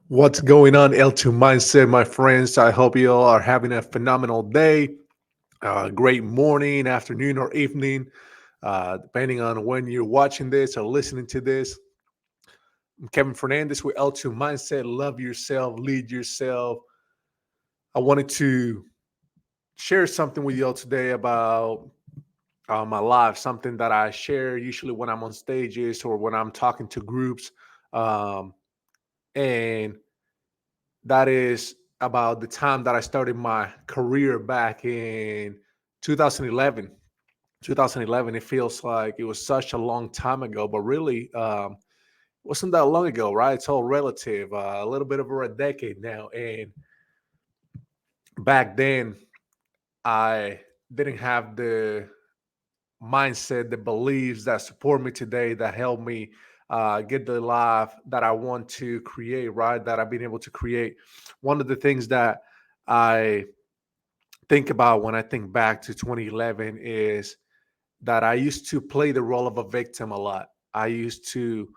What's going on, L2 Mindset, my friends? I hope you all are having a phenomenal day, great morning, afternoon, or evening, depending on when you're watching this or listening to this. I'm Kevin Fernandez with L2 Mindset. Love yourself, lead yourself. I wanted to share something with you all today about my life, something that I share usually when I'm on stages or when I'm talking to groups. Um, and that is about the time that I started my career back in 2011. 2011, it feels like it was such a long time ago, but really wasn't that long ago, right? It's all relative, a little bit over a decade now. And back then, I didn't have the mindset, the beliefs that support me today, that help me get the life that I want to create, right? That I've been able to create. One of the things that I think about when I think back to 2011 is that I used to play the role of a victim a lot. I used to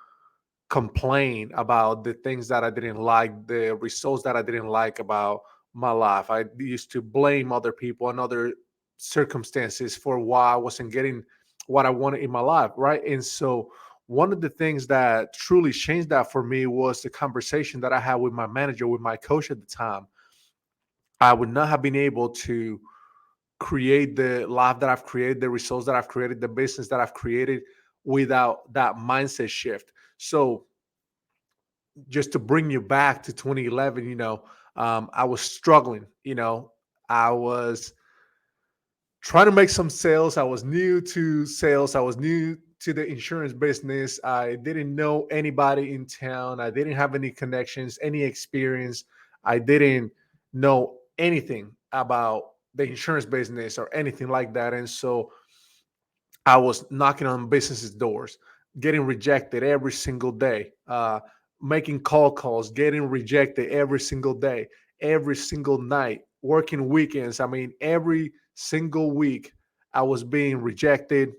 complain about the things that I didn't like, the results that I didn't like about my life. I used to blame other people and other circumstances for why I wasn't getting what I wanted in my life, right? And so one of the things that truly changed that for me was the conversation that I had with my manager, with my coach at the time. I would not have been able to create the life that I've created, the results that I've created, the business that I've created without that mindset shift. So, just to bring you back to 2011, I was struggling. I was trying to make some sales. I was new to sales. I was new to the insurance business. I didn't know anybody in town. I didn't have any connections, any experience. I didn't know anything about the insurance business or anything like that. And so I was knocking on businesses' doors, getting rejected every single day, making calls, getting rejected every single day, every single night, working weekends. I mean, every single week I was being rejected,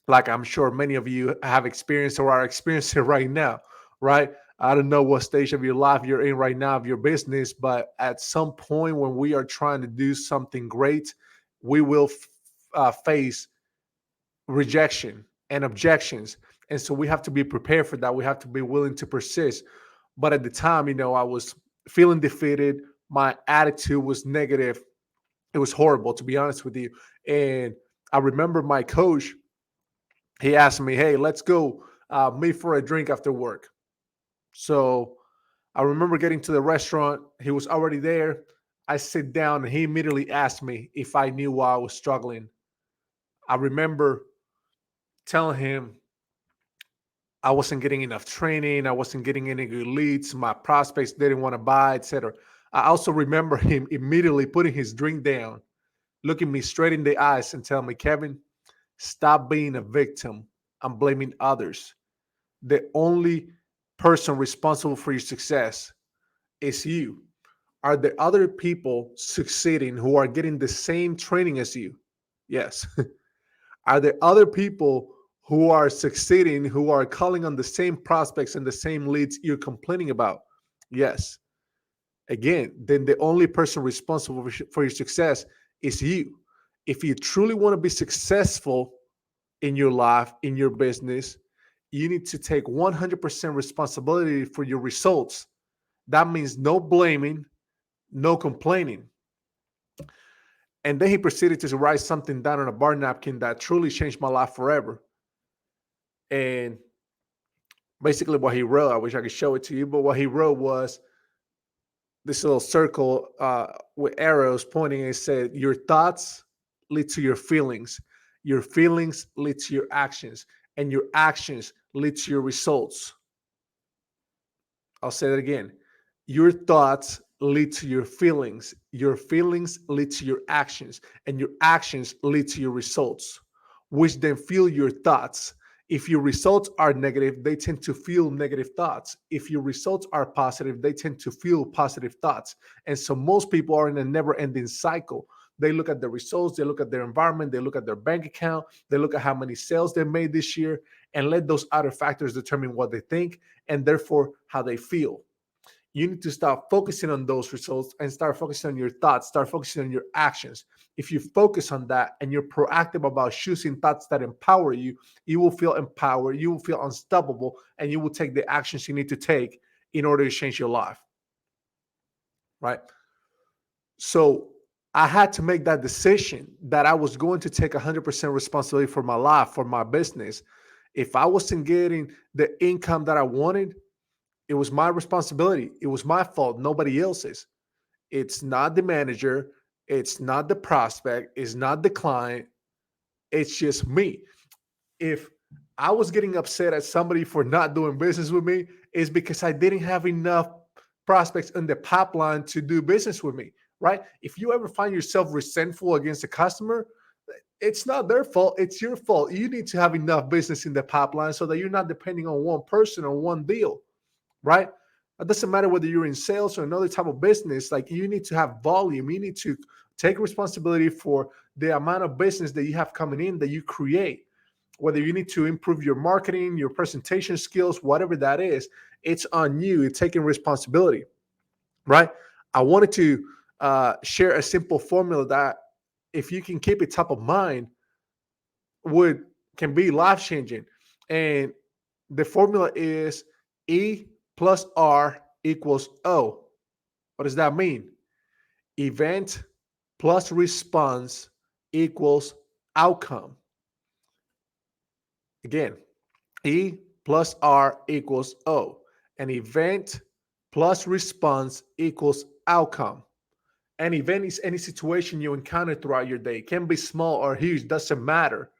like I'm sure many of you have experienced or are experiencing right now, right? I don't know what stage of your life you're in right now of your business, but at some point when we are trying to do something great, we will face rejection and objections. And so we have to be prepared for that. We have to be willing to persist. But at the time, I was feeling defeated. My attitude was negative. It was horrible, to be honest with you. And I remember my coach, he asked me, hey, let's go meet for a drink after work. So I remember getting to the restaurant. He was already there. I sit down and he immediately asked me if I knew why I was struggling. I remember telling him I wasn't getting enough training. I wasn't getting any good leads. My prospects didn't want to buy, etc. I also remember him immediately putting his drink down, looking me straight in the eyes and telling me, Kevin, stop being a victim and blaming others. The only person responsible for your success is you. Are there other people succeeding who are getting the same training as you? Yes. Are there other people who are succeeding, who are calling on the same prospects and the same leads you're complaining about? Yes. Again, then the only person responsible for your success is you. If you truly want to be successful in your life, in your business, you need to take 100% responsibility for your results. That means no blaming, no complaining. And then he proceeded to write something down on a bar napkin that truly changed my life forever. And basically, what he wrote, I wish I could show it to you, but what he wrote was this little circle with arrows pointing, and it said, your thoughts lead to your feelings lead to your actions, and your actions lead to your results. I'll say that again. Your thoughts lead to your feelings lead to your actions, and your actions lead to your results, which then fuel your thoughts. If your results are negative, they tend to fuel negative thoughts. If your results are positive, they tend to fuel positive thoughts. And so most people are in a never ending cycle. They look at the results, they look at their environment, they look at their bank account, they look at how many sales they made this year, and let those other factors determine what they think and therefore how they feel. You need to start focusing on those results and start focusing on your thoughts, start focusing on your actions. If you focus on that and you're proactive about choosing thoughts that empower you, you will feel empowered, you will feel unstoppable, and you will take the actions you need to take in order to change your life, right? So I had to make that decision that I was going to take 100% responsibility for my life, for my business. If I wasn't getting the income that I wanted, it was my responsibility. It was my fault, nobody else's. It's not the manager, it's not the prospect, it's not the client, it's just me. If I was getting upset at somebody for not doing business with me, it's because I didn't have enough prospects in the pipeline to do business with me, right? If you ever find yourself resentful against a customer, it's not their fault, it's your fault. You need to have enough business in the pipeline so that you're not depending on one person or one deal, right? It doesn't matter whether you're in sales or another type of business. Like, you need to have volume. You need to take responsibility for the amount of business that you have coming in that you create. Whether you need to improve your marketing, your presentation skills, whatever that is, it's on you. It's taking responsibility, right? I wanted to share a simple formula that, if you can keep it top of mind, would can be life changing. And the formula is E plus R equals O. What does that mean? Event plus response equals outcome. Again, E plus R equals O. An event plus response equals outcome. An event is any situation you encounter throughout your day. It can be small or huge, doesn't matter.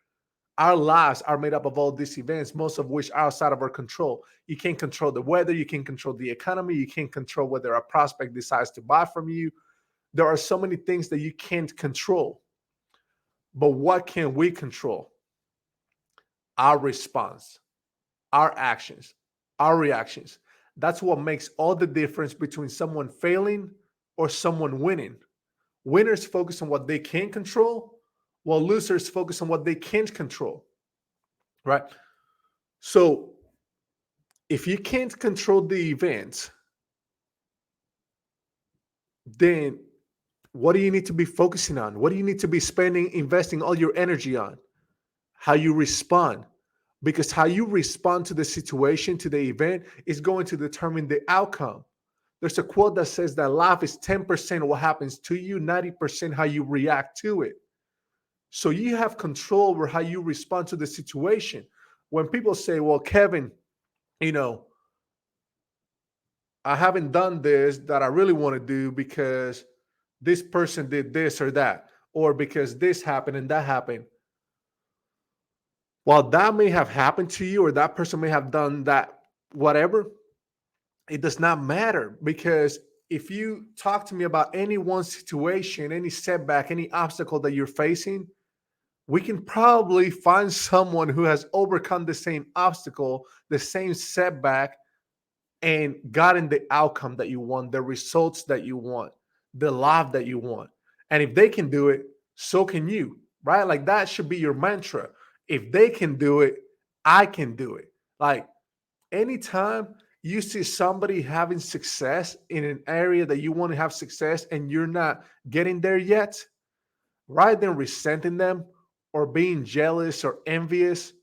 Our lives are made up of all these events, most of which are outside of our control. You can't control the weather, you can't control the economy, you can't control whether a prospect decides to buy from you. There are so many things that you can't control. But what can we control? Our response, our actions, our reactions. That's what makes all the difference between someone failing or someone winning. Winners focus on what they can control, while losers focus on what they can't control, right? So if you can't control the event, then what do you need to be focusing on? What do you need to be investing all your energy on? How you respond. Because how you respond to the situation, to the event, is going to determine the outcome. There's a quote that says that life is 10% what happens to you, 90% how you react to it. So you have control over how you respond to the situation. When people say, well, Kevin, you know, I haven't done this that I really want to do because this person did this or that, or because this happened and that happened. While that may have happened to you, or that person may have done that, whatever, it does not matter, because if you talk to me about any one situation, any setback, any obstacle that you're facing, we can probably find someone who has overcome the same obstacle, the same setback, and gotten the outcome that you want, the results that you want, the life that you want. And if they can do it, so can you, right? Like, that should be your mantra. If they can do it, I can do it. Like, anytime you see somebody having success in an area that you want to have success and you're not getting there yet, rather than resenting them or being jealous or envious,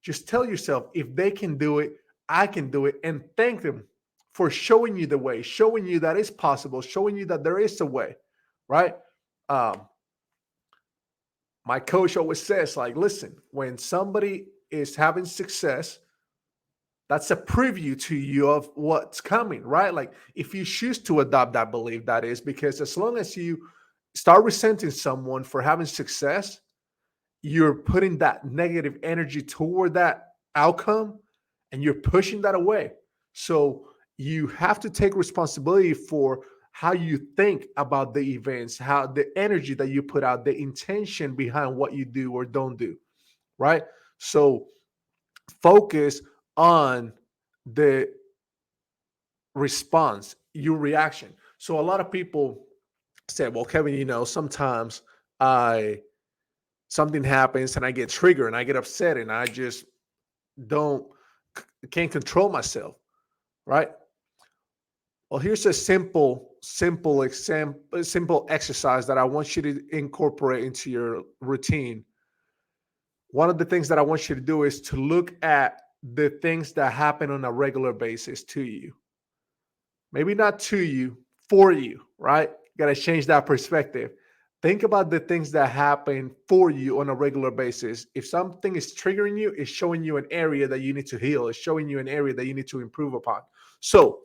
just tell yourself, if they can do it, I can do it, and thank them for showing you the way, showing you that it's possible, showing you that there is a way, right? Um, my coach always says, like, listen, when somebody is having success, that's a preview to you of what's coming, right? Like, if you choose to adopt that belief, that is, because as long as you start resenting someone for having success, you're putting that negative energy toward that outcome and you're pushing that away. So you have to take responsibility for how you think about the events, how the energy that you put out, the intention behind what you do or don't do, right? So focus on the response, your reaction. So a lot of people say, well, Kevin, sometimes I something happens and I get triggered and I get upset and I just don't can't control myself, right? Well, here's a simple example, simple exercise that I want you to incorporate into your routine. One of the things that I want you to do is to look at the things that happen on a regular basis to you. Maybe not to you, for you, right? You got to change that perspective. Think about the things that happen for you on a regular basis. If something is triggering you, it's showing you an area that you need to heal, it's showing you an area that you need to improve upon. So,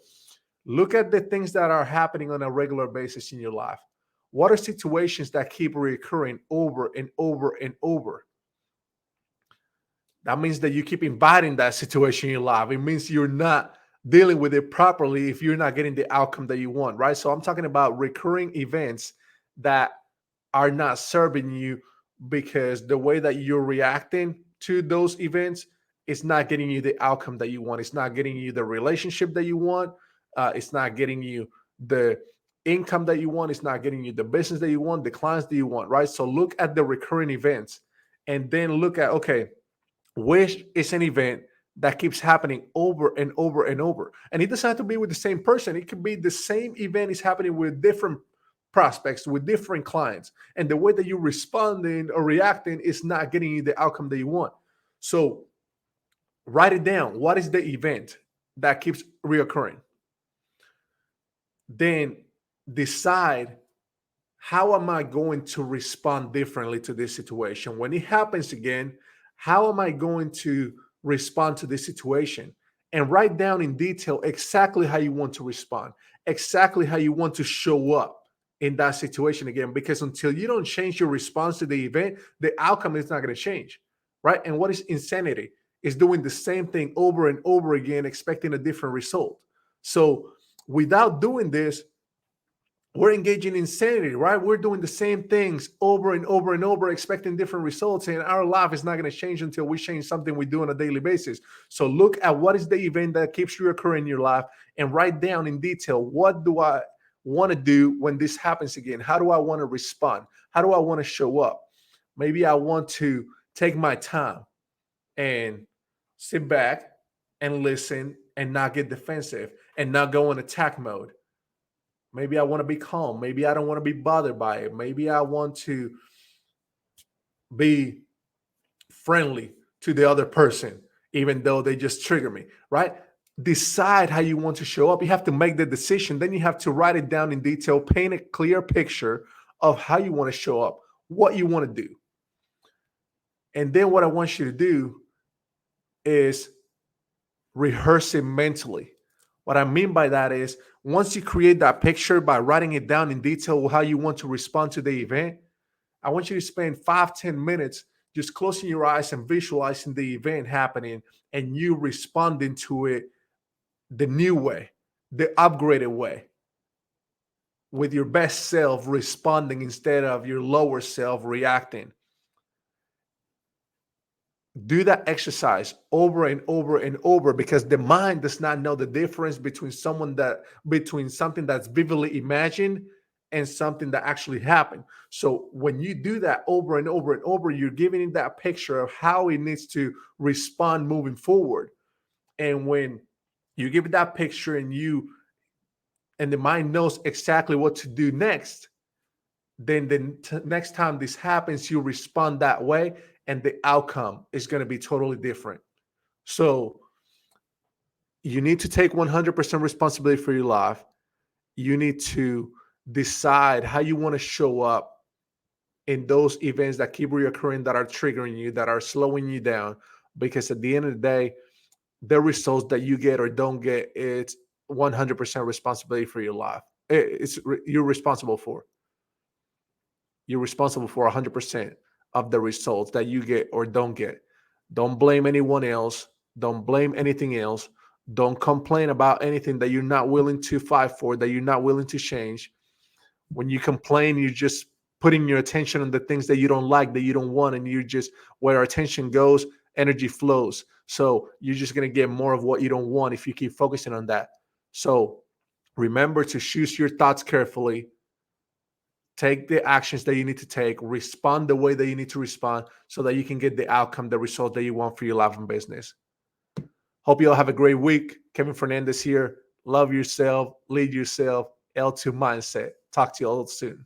look at the things that are happening on a regular basis in your life. What are situations that keep recurring over and over and over? That means that you keep inviting that situation in your life. It means you're not dealing with it properly if you're not getting the outcome that you want, right? So I'm talking about recurring events that are not serving you because the way that you're reacting to those events is not getting you the outcome that you want. It's not getting you the relationship that you want. It's not getting you the income that you want. It's not getting you the business that you want, the clients that you want, right? So look at the recurring events and then look at, okay, which is an event that keeps happening over and over and over. And it doesn't have to be with the same person. It could be the same event is happening with different prospects, with different clients. And the way that you're responding or reacting is not getting you the outcome that you want. So write it down. What is the event that keeps reoccurring? Then decide, how am I going to respond differently to this situation? When it happens again, how am I going to respond to this situation? And write down in detail exactly how you want to respond, exactly how you want to show up in that situation again. Because until you don't change your response to the event, the outcome is not going to change, right? And what is insanity? Is doing the same thing over and over again, expecting a different result. So without doing this, we're engaging in insanity, right? We're doing the same things over and over and over, expecting different results, and our life is not going to change until we change something we do on a daily basis. So look at what is the event that keeps reoccurring in your life and write down in detail, what do I want to do when this happens again? How do I want to respond? How do I want to show up? Maybe I want to take my time and sit back and listen and not get defensive and not go in attack mode. Maybe I want to be calm. Maybe I don't want to be bothered by it. Maybe I want to be friendly to the other person, even though they just trigger me, right? Decide how you want to show up. You have to make the decision. Then you have to write it down in detail, paint a clear picture of how you want to show up, what you want to do. And then what I want you to do is rehearse it mentally. What I mean by that is, once you create that picture by writing it down in detail how you want to respond to the event, I want you to spend 5-10 minutes just closing your eyes and visualizing the event happening and you responding to it the new way, the upgraded way, with your best self responding instead of your lower self reacting. Do that exercise over and over and over, because the mind does not know the difference between something that's vividly imagined and something that actually happened. So when you do that over and over and over, you're giving it that picture of how it needs to respond moving forward. And when you give it that picture and the mind knows exactly what to do next, then next time this happens, you respond that way, and the outcome is going to be totally different. So you need to take 100% responsibility for your life. You need to decide how you want to show up in those events that keep reoccurring, that are triggering you, that are slowing you down. Because at the end of the day, the results that you get or don't get, it's 100% responsibility for your life. You're responsible for. You're responsible for 100% of the results that you get or don't get. Don't blame anyone else. Don't blame anything else. Don't complain about anything that you're not willing to fight for, that you're not willing to change. When you complain, you're just putting your attention on the things that you don't like, that you don't want, and you just, where attention goes, energy flows. So you're just going to get more of what you don't want if you keep focusing on that. So remember to choose your thoughts carefully. Take the actions that you need to take, respond the way that you need to respond, so that you can get the outcome, the result that you want for your life and business. Hope you all have a great week. Kevin Fernandez here. Love yourself, lead yourself, L2 mindset. Talk to you all soon.